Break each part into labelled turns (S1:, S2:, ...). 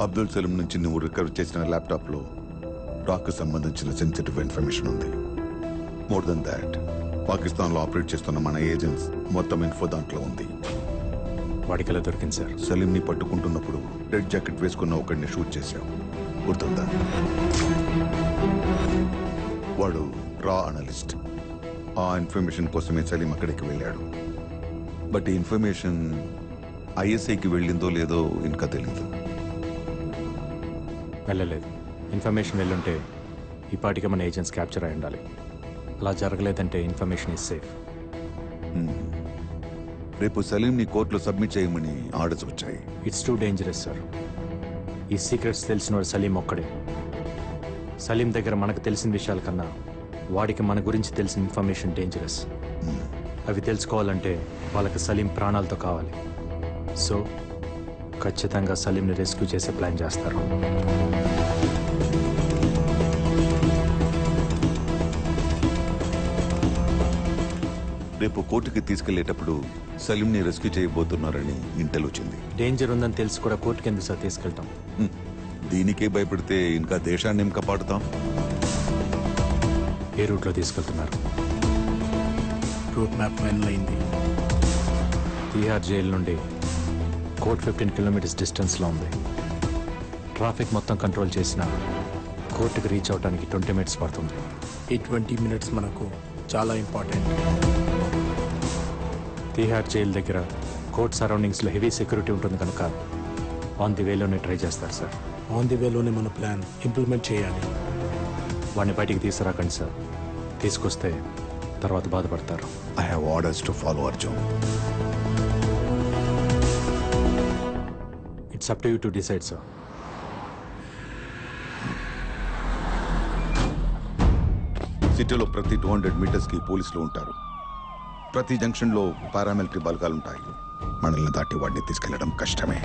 S1: అబ్దుల్ సలీం నుంచి నువ్వు రికవర్ చేసిన ల్యాప్టాప్లో డాక్కు సంబంధించిన సెన్సిటివ్ ఇన్ఫర్మేషన్ ఉంది. మోర్ దెన్ దాట్, పాకిస్తాన్లో ఆపరేట్ చేస్తున్న మన ఏజెంట్స్ మొత్తం ఇన్ఫో దాంట్లో ఉంది.
S2: వాడికి ఎలా దొరికింది సార్?
S1: సలీంని పట్టుకుంటున్నప్పుడు రెడ్ జాకెట్ వేసుకున్న ఒకడిని షూట్ చేశావు, గుర్తుందా? వాడు రా అనలిస్ట్. ఆ ఇన్ఫర్మేషన్ కోసమే సలీం అక్కడికి వెళ్ళాడు. బట్ ఈ ఇన్ఫర్మేషన్ ఐఎస్ఐకి వెళ్ళిందో లేదో ఇంకా తెలీదు.
S2: వెళ్ళలేదు. ఇన్ఫర్మేషన్ వెళ్ళుంటే ఈ పాటికి మన ఏజెంట్స్ క్యాప్చర్ అయి ఉండాలి. అలా జరగలేదంటే ఇన్ఫర్మేషన్ ఈజ్ సేఫ్.
S1: రేపు సలీంని కోర్టులో సబ్మిట్ చేయమని ఆర్డర్స్ వచ్చాయి.
S2: It's too dangerous sir. ఈ సీక్రెట్స్ తెలిసినవాడు సలీం ఒక్కడే. సలీం దగ్గర మనకు తెలిసిన విషయాల కన్నా వాడికి మన గురించి తెలిసిన ఇన్ఫర్మేషన్ డేంజరస్. అవి తెలుసుకోవాలంటే వాళ్ళకి సలీం ప్రాణాలతో కావాలి. సో ఖచ్చితంగా సలీంని రెస్క్యూ చేసే ప్లాన్ చేస్తారు.
S1: రేపు కోర్టుకి తీసుకెళ్లేటప్పుడు సలీంని రెస్క్యూ చేయబోతున్నారని ఇంటెల్ వచ్చింది.
S2: డేంజర్ ఉందని తెలిసి కూడా కోర్టుకి ఎందుకు సార్ తీసుకెళ్తాం?
S1: దీనికే భయపడితే ఇంకా దేశాన్ని ఏం కాపాడుతాం?
S2: ఏ రూట్లో తీసుకెళ్తున్నారు?
S3: రూట్ మ్యాప్ ఫైనల్ అయింది.
S2: తీహార్ జైలు నుండి కోర్ట్ 15 కిలోమీటర్స్ డిస్టెన్స్లో ఉంది. ట్రాఫిక్ మొత్తం కంట్రోల్ చేసిన కోర్టుకి రీచ్ అవడానికి 20 మినిట్స్ పడుతుంది.
S3: ఈ 20 మినిట్స్ మనకు చాలా ఇంపార్టెంట్.
S2: తీహార్ జైలు దగ్గర కోర్ట్ సరౌండింగ్స్లో హెవీ సెక్యూరిటీ ఉంటుంది కనుక ఆన్ ది వేలోనే ట్రై చేస్తారు సార్.
S3: ఆన్ ది వేలోనే మన ప్లాన్ ఇంప్లిమెంట్ చేయాలి.
S2: వాడిని బయటికి తీసుకురాకండి సార్. తీసుకొస్తే తర్వాత బాధపడతారు.
S1: I have orders to follow Arjun.
S2: It's up to you to decide sir.
S1: సిటీలో ప్రతి 200 మీటర్స్కి పోలీసులు ఉంటారు. ప్రతి జంక్షన్లో పారామిలిటరీ బలగాలుంటాయి. మనల్ని దాటి వాడిని తీసుకెళ్లడం కష్టమే.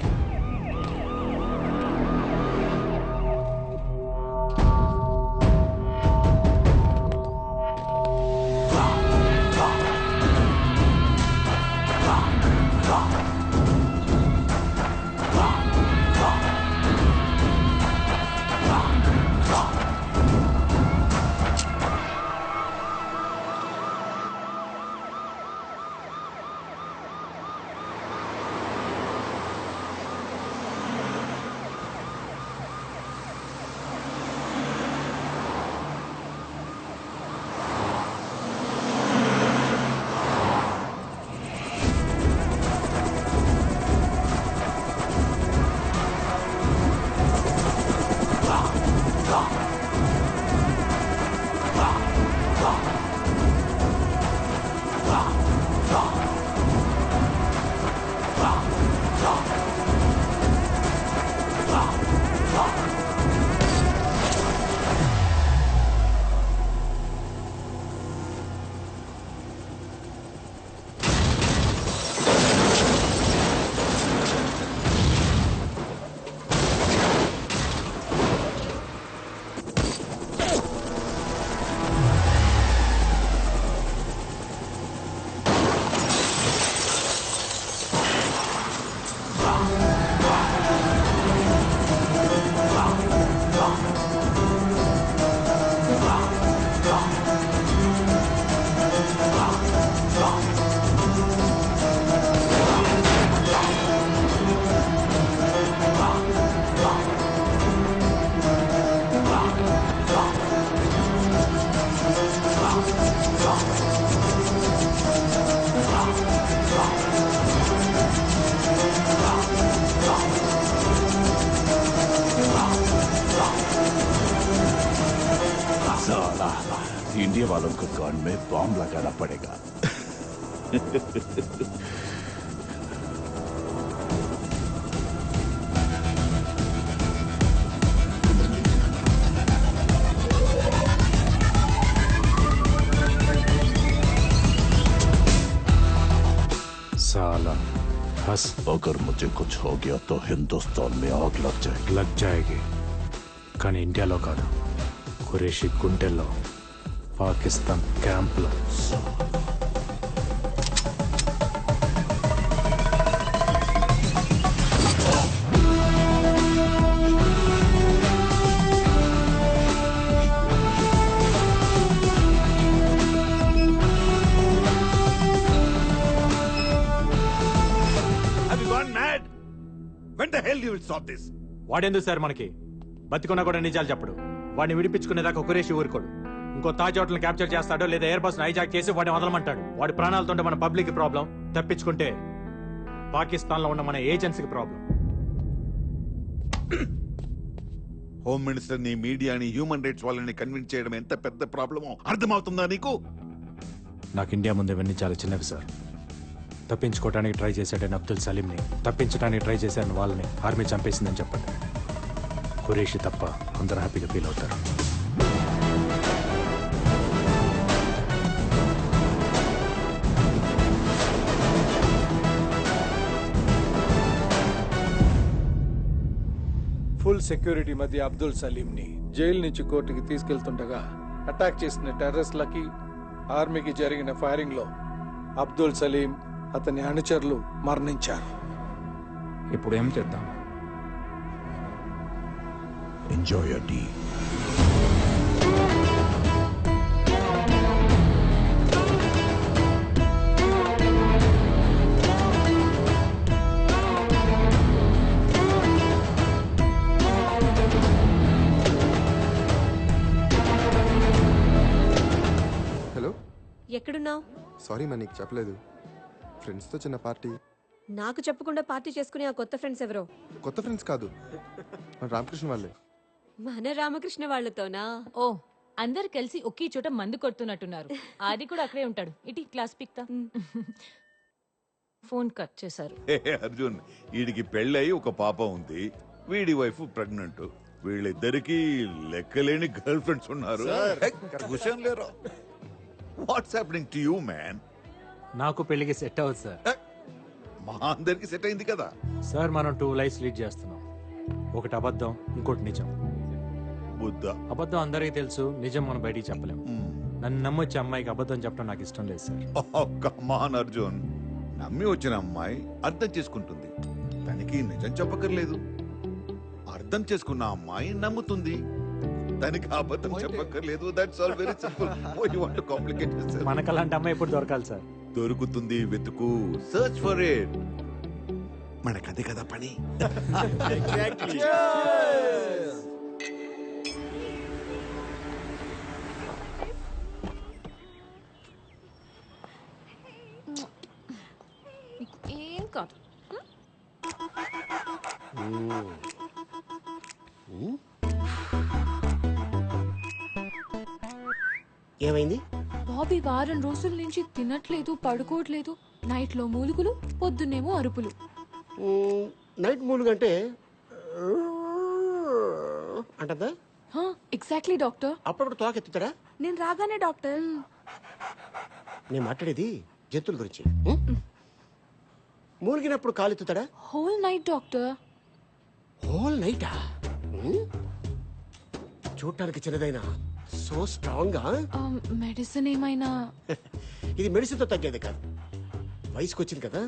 S4: इंडिया वालों को कान में बॉम्ब लगाना पड़ेगा।
S2: साला बस
S4: अगर मुझे कुछ हो गया तो हिंदुस्तान में आग लग
S2: जाएगी కానీ ఇండియాలో కాదు, ఖురేషీ గుంటెల్లో, పాకిస్తాన్ క్యాంప్లో.
S1: When the hell you will stop this?
S2: వాడెందుకు సార్ మనకి బతికున్నా కూడా నిజాలు చెప్పడు. వాడిని విడిపించుకునేదాకా కురేషి ఊరుకోడు. ఇంకో తాజ్ హోటల్ని క్యాప్చర్ చేస్తాడో లేదా ఎయిర్ బస్ హైజాక్ చేసి వాడిని వదలమంటాడు. వాడి ప్రాణాలతో మన పబ్లిక్ ప్రాబ్లం, తప్పించుకుంటే పాకిస్తాన్ లో ఉన్న మన ఏజెన్సీకి ప్రాబ్లం.
S1: హోమ్ మినిస్టర్ ని, మీడియాని, హ్యూమన్ రైట్స్ వాళ్ళని కన్విన్స్ చేయడం ఎంత పెద్ద ప్రాబ్లమో అర్థమవుతుందా నీకు?
S2: నాకు ఇండియా ముందు ఇవన్నీ చాలా చిన్నవి సార్. తప్పించుకోవడానికి ట్రై చేశాడని అబ్దుల్ సలీంని, తప్పించడానికి ట్రై చేశాడని వాళ్ళని ఆర్మీ చంపేసిందని చెప్పండి. ఖురేషి తప్ప అందరూ హ్యాపీగా ఫీల్ అవుతారు.
S5: ఫుల్ సెక్యూరిటీ మధ్య అబ్దుల్ సలీంని జైలు నుంచి కోర్టుకి తీసుకెళ్తుండగా అటాక్ చేసిన టెర్రరిస్ట్లకి ఆర్మీకి జరిగిన ఫైరింగ్ లో అబ్దుల్ సలీం, అతని అనుచరులు మరణించారు.
S6: ఇప్పుడు ఏం చేద్దాం?
S4: Enjoy your tea.
S7: హలో,
S8: ఎక్కడున్నావు?
S7: సారీ మా నీకు చెప్పలేదు. ఫ్రెండ్స్తో చిన్న పార్టీ.
S8: నాకు చెప్పకుండా పార్టీ చేసుకునే ఆ కొత్త ఫ్రెండ్స్ ఎవరో?
S7: కొత్త ఫ్రెండ్స్ కాదు, మన రామకృష్ణ వాళ్ళే.
S8: మన రామకృష్ణ వాళ్ళతోనా?
S9: ఓ, అందరు కలిసి ఒకే చోట మందు కొడుతున్నట్టున్నారు. ఆది కూడా అక్కడే ఉంటాడు. ఇటీ క్లాస్ పిక్తా. ఫోన్ కట్ చేశారు.
S1: అర్జున్, వీడికి పెళ్ళయి ఒక పాప ఉంది, వీడి వైఫ్ ప్రెగ్నెంట్. వీళ్ళిద్దరికి లెక్కలేని గర్ల్ ఫ్రెండ్స్ ఉన్నారు. క్వశ్చన్ లేరు. What's happening to you man?
S2: నాకు పెళ్లికి సెట్ అవ్వదు సార్.
S1: మా అందరికి సెట్ అయింది కదా.
S2: సార్ మనం 2 లైఫ్స్ లీడ్ చేస్తున్నాం. ఒకటి అబద్ధం, ఇంకోటి నిజం.
S1: బుద్ధ
S2: అబద్ధం అందరికీ తెలుసు, నిజం మనం బయటికి చెప్పలేం. నన్ను నమ్మొచ్చే అమ్మాయికి అబద్ధం చెప్పడం నాకు ఇష్టం లేదు సార్.
S1: కమాన్ అర్జున్, నమ్మి వచ్చిన అమ్మాయి అర్థం చేసుకుంటుంది, తనకి నిజం చెప్పక్కర్లేదు. అర్థం చేసుకున్న అమ్మాయి నమ్ముతుంది, దానికి అబద్ధం చెప్పక్కర్లేదు. That's all very simple. Why you want to complicate this?
S2: మనకు అలాంటి అమ్మాయి ఎప్పుడు దొరకాలి సార్?
S1: దొరుకుతుంది, వెతుకు, సర్చ్ ఫర్ ఇట్. మనకదే కదా పని.
S9: ఏం కాదు.
S10: ఏమైంది?
S9: బాబీ వారం రోజుల నుంచి తినట్లేదు, పడుకోవట్లేదు. నైట్ లో మూలుగులు, పొద్దున్నేమో అరుపులు.
S10: నైట్ మూలుగంటే అంటదా?
S9: Exactly doctor.
S10: అప్పుడప్పుడు తోక ఎత్తుతారా?
S9: నేను రాగానే డాక్టర్.
S10: నేను మాట్లాడేది జంతువుల గురించి. మూలిగినప్పుడు కాలు ఎత్తుతాడా?
S9: Whole night doctor.
S10: హోల్ నైటా? చూడటానికి చిన్నదైనా సో స్ట్రాంగ్.
S9: మెడిసిన్ ఏమైనా?
S10: ఇది మెడిసిన్ తో తగ్గేది కాదు. వయసుకు వచ్చింది కదా,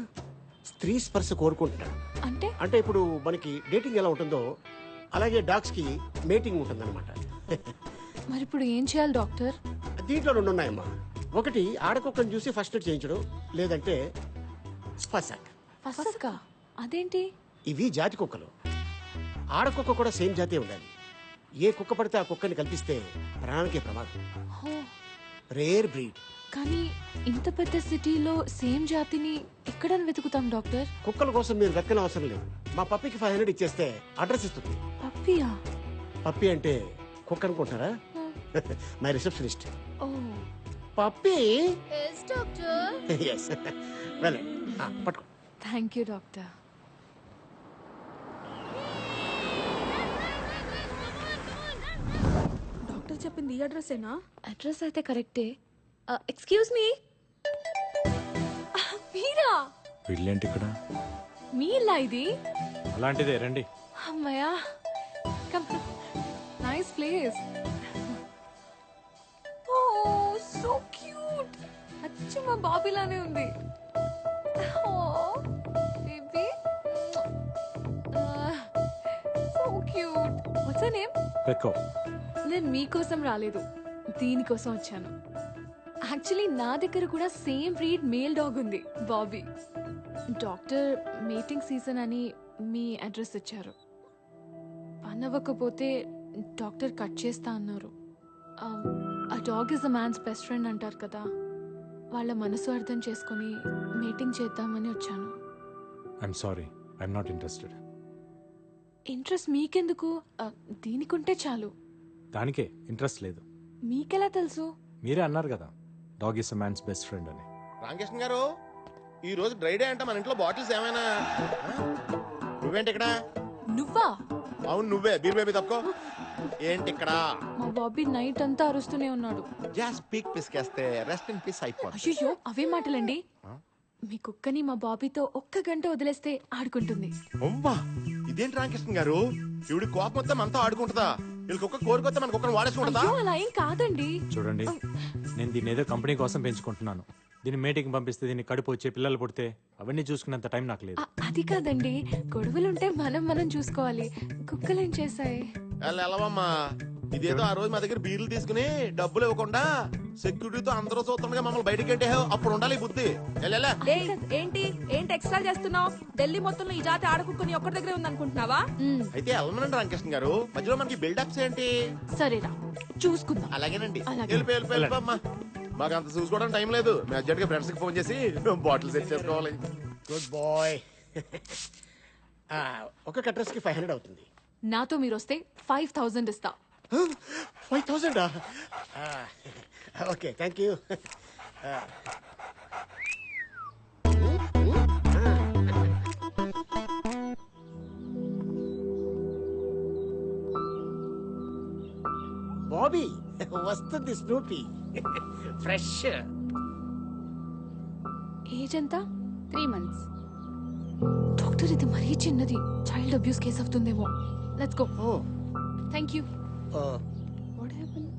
S10: స్త్రీ స్పర్శ కోరుకుంటున్నాడు.
S9: అంటే
S10: అంటే ఇప్పుడు మనకి డేటింగ్ ఎలా ఉంటుందో అలాగే డాగ్స్ కి మేటింగ్ ఉంటుందన్నమాట.
S9: మరి ఇప్పుడు ఏం చేయాలి డాక్టర్?
S10: దీంట్లో 2 ఉన్నాయమ్మా. ఒకటి ఆడకుక్కని చూసి ఫస్ట్ ఎయిడ్ చేయించడం, లేదంటే ఫసాక్.
S9: ఫసకా? అదేంటి?
S10: ఇవి జాతి కుక్కలు. ఆడకుక్క కూడా సేమ్ జాతే ఉండాలి. ఏ కుక్క పడితే ఆ కుక్కని కల్పిస్తే ప్రాణానికే ప్రమాదం. Rare breed.
S9: కానీ ఇంత పెద్ద సిటీలో సేమ్ జాతిని ఎక్కడ వెతుకుతాం డాక్టర్?
S10: కుక్కల కోసం మీరు వెతకని అవసరం లేదు. మా పప్పికి 500 ఇచ్చేస్తే అడ్రస్ ఇస్తుంది.
S9: పప్పియా?
S10: పప్పి అంటే కుక్క అనుకుంటారా? My receptionist.
S9: Oh
S10: puppy.
S9: Yes doctor.
S10: Yes. వెళ్ళండి, పట్టుకో.
S9: Thank you doctor.
S8: డాక్టర్ చెప్పింది ఈ అడ్రస్సేనా?
S9: అడ్రస్ అయితే కరెక్టే. Excuse me. మీరా?
S2: వీళ్ళేంటి ఇక్కడ?
S9: మీ ఇల్లా ఇది?
S2: అలాంటిదే, రండి.
S9: అమ్మయ్యా, come. Nice place. Oh so cute. అచ్చం మా బాబీలానే ఉంది. Oh baby, so cute. What's your name?
S2: పెక్కో.
S9: నేను మీకోసం రాలేదు, దీనికోసం వచ్చాను. యాక్చువల్లీ నా దగ్గర కూడా సేమ్ బ్రీడ్ మేల్ డాగ్ ఉంది, బాబీ. డాక్టర్ మీటింగ్ సీజన్ అని మీ అడ్రస్ ఇచ్చారు. పని అవ్వకపోతే డాక్టర్ కట్ చేస్తా అన్నారు. ఆ dog is a man's best friend అంటారు కదా, వాళ్ళ మనసు అర్థం చేసుకొని మీటింగ్ చేద్దామని వచ్చాను.
S2: I'm sorry, I'm not interested.
S9: Interest మీకెందుకు? దీనికుంటే చాలు.
S2: దానికే ఇంట్రెస్ట్ లేదు.
S9: మీకెలా తెలుసు?
S2: మీరే అన్నారు కదా dog is a man's best friend అని.
S10: రామకృష్ణ గారు, ఈ రోజు డ్రై డే అంట, మన ఇంట్లో బాటిల్స్ ఏమైనా? నువ్వేంటి ఇక్కడ?
S9: నువ్వా?
S10: అవును నువ్వే. బీర్ బేబీ తప్పుకో. ఏంటి ఇక్కడ?
S9: మా బాబీ నైట్ అంతా అరుస్తూనే ఉన్నాడు.
S10: జస్ట్ పీక్ పిసికేస్తే రెస్ట్ ఇన్ పీస్ అయిపోతుంది.
S9: అయ్యో అవే మాటలండి. మీ కుక్కని మా బాబీతో 1 గంట వదిలేస్తే ఆడుకుంటుంది.
S10: అవ్వా, ఇదేంటి రామకృష్ణ గారు, ఇవిడి కోపం వస్తే మనతో ఆడుకుంటుందా? వీళ్ళకి ఒక్క కోరికొస్తే మన కుక్కను వాడేసుకుంటుందా?
S9: అయ్యో అలా ఏం కాదండి.
S2: చూడండి, నేను దీన్ని ఏదో కంపెనీ కోసం పెంచుకుంటున్నాను. దీన్ని మీటింగ్ పంపిస్తే దీన్ని కడుపు వచ్చే పిల్లలు పుడితే అవన్నీ చూసుకునేంత టైం నాకు లేదు.
S9: అది కాదండి, గొడవలుంటే మనం చూసుకోవాలి. కుక్కలేం చేశాయి?
S10: వెళ్ళవమ్మా, ఇదేదో ఆ రోజు మా దగ్గర బీర్లు తీసుకుని డబ్బులు ఇవ్వకుండా సెక్యూరిటీతో అందరూ చూస్తుండగా మమ్మల్ని బయటికి అంటే అప్పుడు ఉండాలి ఈ బుద్ధి. వెళ్ళా.
S8: ఏంటి ఎక్స్ట్రా చేస్తున్నావు? ఢిల్లీ మొత్తంలో ఈ జాతి ఆడకుక్కుని ఒక్కడి దగ్గరే ఉందనుకుంటున్నావా?
S10: అయితే వెళ్ళమనండి రామకృష్ణ గారు, మధ్యలో మనకి బిల్డప్స్ ఏంటి?
S9: సరేరా చూసుకుందాం.
S10: అలాగేనండి.
S9: అలాగే.
S10: వెళ్ళిపోమ్మా, మాకు అంత చూసుకోవడం టైం లేదు. మేము అర్జెంట్ గా ఫ్రెండ్స్ కి ఫోన్ చేసి బాటిల్ సెట్ చేసుకోవాలి. Good boy. ఒక అడ్రస్ కి 500 అవుతుంది.
S9: నాతో మీరు వస్తే 5000 ఇస్తా.
S10: 5000? Okay, thank you. బాబీ వస్తుంది, స్నూపీ ఫ్రెష్.
S9: ఏజ్ ఎంత?
S8: 3 months.
S9: డాక్టర్ ఇది మరీ చిన్నది, చైల్డ్ అబ్యూస్ కేసు అవుతుందేమో. Let's go.
S10: Oh,
S9: thank you.
S8: What happened?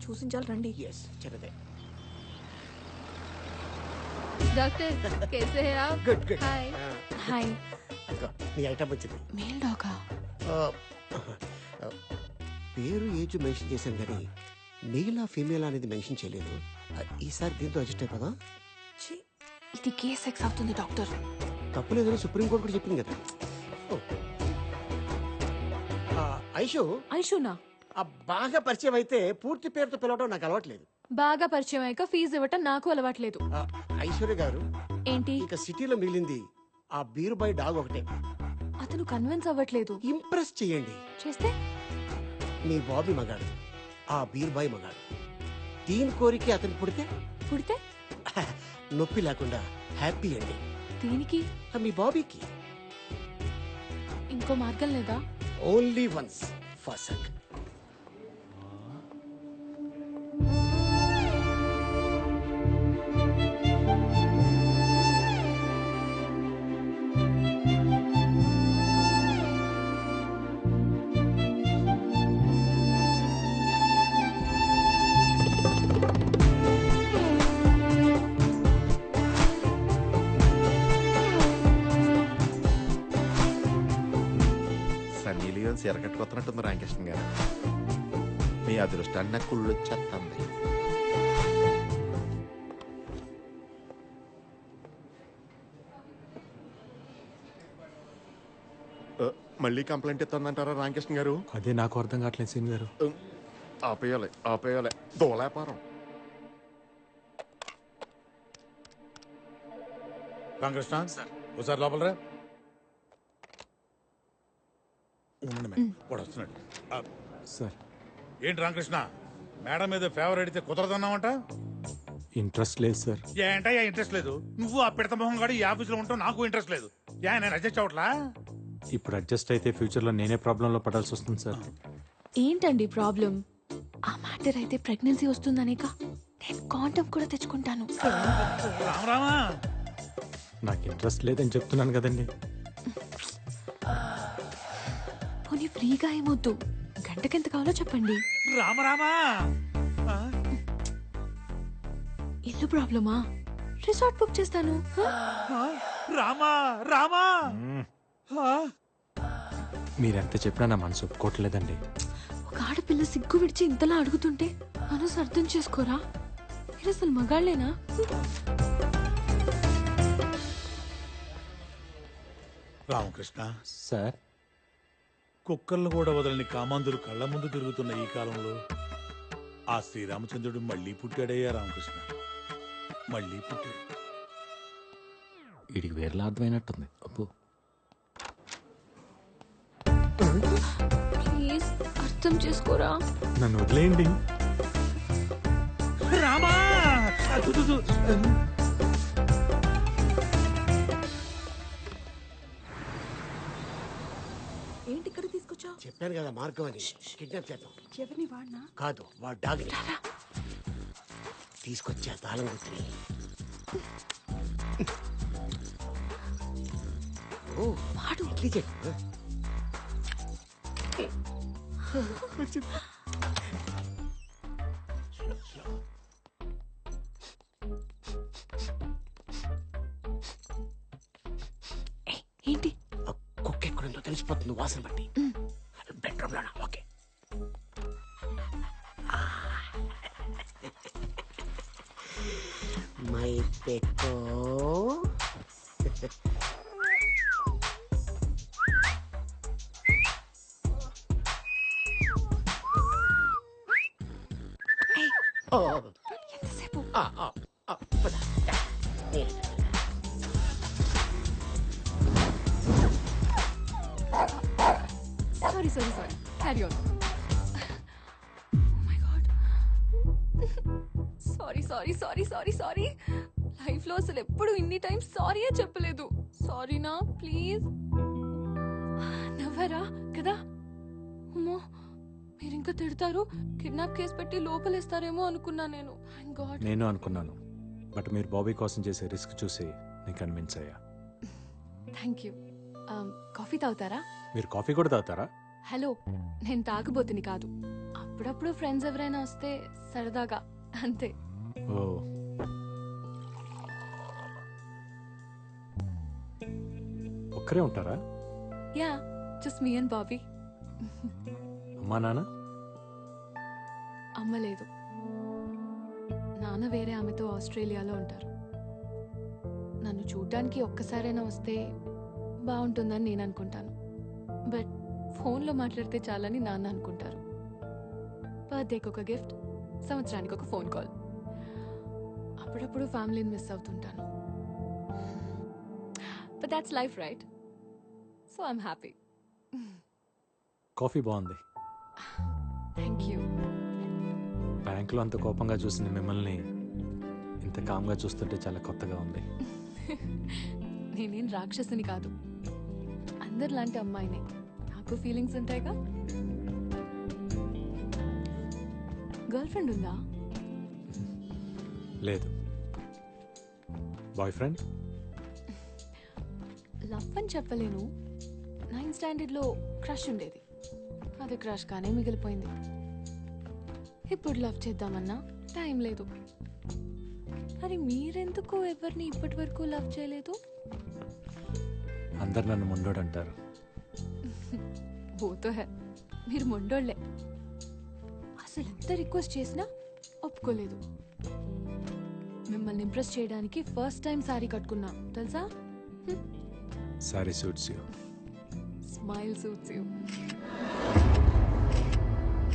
S8: చూసించాలి రండి.
S10: ఎస్, చిన్నదే.
S8: డాక్టర్ कैसे हैं आप?
S10: Good good.
S8: హాయ్.
S9: హాయ్.
S10: నీ ఐటమ్ వచ్చింది.
S9: మేల్ డాగా?
S10: పేరు ఏజ్ మెన్షన్ చేశాను కానీ మేలా ఫీమేల్ అనేది మెన్షన్ చేయలేదు. ఈసారి దీంతో అడ్జస్ట్ అయిపోదా?
S9: ఇది కేస్ సెక్స్ అవుతుంది డాక్టర్.
S10: తప్పులేదని సుప్రీంకోర్టు కూడా చెప్పింది కదా. ఐషు,
S9: ఐషునా?
S10: బాగా పరిచయం అయితే పూర్తి పేరుతో పిలవడం నాకు అలవాట్లేదు.
S9: బాగా పరిచయం అయ్యాక ఫీజు ఇవ్వటం నాకు అలవాట్లేదు.
S10: ఐశ్వర్య గారు,
S9: ఏంటి?
S10: ఇక సిటీలో మిగిలింది ఆ బీరు బై డాగ్ ఒకటే.
S9: అతను కన్విన్స్ అవ్వట్లేదు.
S10: ఇంప్రెస్ చేయండి.
S9: చేస్తే?
S10: మీ బాబీ మగాడు, ఆ బీరు బాయ్ మగాడు. దీని కోరిక అతనికి
S9: పుడితే
S10: నొప్పి లేకుండా హ్యాపీ అండి.
S9: దీనికి?
S10: మీ బాబీకి
S9: ఇంకో మార్గం లేదా?
S10: Only once for suck. Sunny Leone ఎరగట్టుకొస్తున్నట్టుంది రామకృష్ణ గారు. మీ అదృష్టాన్ని నాకు కుళ్ళు వచ్చేస్తుంది. మళ్ళీ కంప్లైంట్ ఇస్తుందంటారా రామకృష్ణ గారు?
S2: అదే నాకు అర్థం కావట్లేదు సీన్ గారు.
S10: ఆపేయాలి దోలాపారం.
S11: రామకృష్ణ ఒకసారి లోపల రా. వస్తున్నాడు
S2: సార్.
S11: ఏంటి రామకృష్ణ, మేడం మీద ఫేవర్ అడిగితే కుదరదన్నావంట?
S2: ఇంట్రెస్ట్ లేదు సార్.
S11: ఏంటయ్యా ఇంట్రెస్ట్ లేదు? నువ్వు ఆ పిడత మొహం గాడి ఈ ఆఫీసులో ఉంటావు, నాకు ఇంట్రెస్ట్ లేదు. నేను అడ్జస్ట్ అవట్లా.
S2: ఇప్పుడు అడ్జస్ట్ అయితే ఫ్యూచర్లో నేనే ప్రాబ్లంలో పడాల్సి వస్తుంది సార్.
S9: ఏంటండి ప్రాబ్లం? ఆ మ్యాటర్ అయితే ప్రెగ్నెన్సీ వస్తుందనేక నేను కాండం కూడా తెచ్చుకుంటాను.
S11: రామా,
S2: నాకు ఇంట్రెస్ట్ లేదని చెప్తున్నాను కదండి.
S9: పోనీ ఫ్రీగా ఏమొద్దు, గంటకెంత కావాలో చెప్పండి.
S11: రామరామా,
S9: ఇల్లు ప్రాబ్లమా? రిసార్ట్ బుక్ చేస్తాను.
S11: రామా రామా.
S2: మీరెంత చెప్పినా నా మనసు ఒప్పుకోవట్లేదండి.
S9: ఒక ఆడపిల్ల సిగ్గు విడిచి ఇంతలా అడుగుతుంటే మనసు అర్థం చేసుకోరా? మీరు అసలు మగాళ్ళేనా?
S11: రామకృష్ణ,
S2: సార్
S11: కుక్కర్లు కూడా వదలని కామాంధులు కళ్ళ ముందు తిరుగుతున్న ఈ కాలంలో ఆ శ్రీరామచంద్రుడు మళ్ళీ పుట్టాడయ్యా రామకృష్ణ, మళ్ళీ పుట్టాడు.
S2: వీడికి వేరేలా అర్థమైనట్టుంది. అబ్బో,
S9: ప్లీజ్ అర్థం చేసుకోరా.
S2: నన్ను వదిలేయండి.
S11: రామా!
S8: ఏంటి ఇక్కడ తీసుకొచ్చావు?
S10: చెప్పాను కదా మార్గం అని. కిడ్నాప్ చేద్దాం.
S8: ఎవరిని వాడినా?
S10: కాదు, వాడు డాగ్ తీసుకొచ్చా తాళం గుర్తుని. ఓ వాడు ఇడ్లీ చెప్పు.
S9: ఏంటి?
S10: కుక్క ఎక్కడుందో తెలిసిపోతుంది వాసన బట్టి. బెడ్రూమ్ లోనా? ఓకే. మై పెక్కో
S9: ఎంతసేపు?
S10: పద.
S9: Sorry sorry sorry, carry on. My God, sorry sorry sorry sorry sorry. లైఫ్లో అసలు ఎప్పుడు ఇన్ని టైమ్స్ సారీయే చెప్పలేదు. సారీనా ప్లీజ్. నవ్వరా కదా? అమ్మో, మీరు ఇంకా తిడతారు, కిడ్నాప్ కేసు పెట్టి లోపలేస్తారేమో అనుకున్నా నేను. Thank God.
S2: నేను అనుకున్నాను, బట్ మీరు బాబీ కోసం చేసే రిస్క్ చూసి నేను కన్విన్స్ అయ్యా.
S9: Thank you. కాఫీ తాగుతారా?
S2: మీరు కాఫీ కూడా తాగుతారా?
S9: హలో, నేను తాగబోతుని కాదు. అప్పుడప్పుడు ఫ్రెండ్స్ ఎవరైనా వస్తే సరదాగా, అంతే.
S2: ఓ, ఒక్కరే ఉంటారా?
S9: Yeah, just me and Bobby.
S2: అమ్మా నాన్న?
S9: అమ్మ లేదు, నాన్న వేరే ఆమెతో ఆస్ట్రేలియాలో ఉంటారు. నన్ను చూడటానికి ఒక్కసారైనా వస్తే బాగుంటుందని నేను అనుకుంటాను, బట్ ఫోన్లో మాట్లాడితే చాలని నాన్న అనుకుంటారు. బర్త్డేకి ఒక గిఫ్ట్, సంవత్సరానికి ఒక ఫోన్ కాల్. అప్పుడప్పుడు ఫ్యామిలీని మిస్ అవుతుంటాను. But that's life right, so I'm happy.
S2: Coffee బాగుంది.
S9: Thank you.
S2: బ్యాంకులో అంత కోపంగా చూసిన మిమ్మల్ని ఇంత కామ్గా చూస్తుంటే చాలా కొత్తగా ఉంది.
S9: నేనేం రాక్షసుని కాదు, అందరిలాంటి అమ్మాయినే. నాకు ఫీలింగ్స్ ఉంటాయిగా. గర్ల్ ఫ్రెండ్ ఉందా?
S2: లేదు. Boy friend?
S9: లవ్ అని చెప్పలేను. 9th స్టాండర్డ్లో క్రష్ ఉండేది, అది క్రష్ కానీ మిగిలిపోయింది. ఇప్పుడు లవ్ చేద్దామన్నా టైం లేదు. మరి మీరెందుకు ఎవరిని ఇప్పటి వరకు లవ్ చేయలేదు?
S2: అందరు నన్ను ముండోడు అంటారు.
S9: బోతో హే, మీరు మొండోళ్లే. అసలు ఎంత రిక్వెస్ట్ చేసినా ఒప్పుకోలేదు. మిమ్మల్ని ఇంప్రెస్ చేయడానికి ఫస్ట్ టైం సారీ కట్టుకున్నా తెలుసా?
S2: Sorry suits you.
S9: Smile suits you.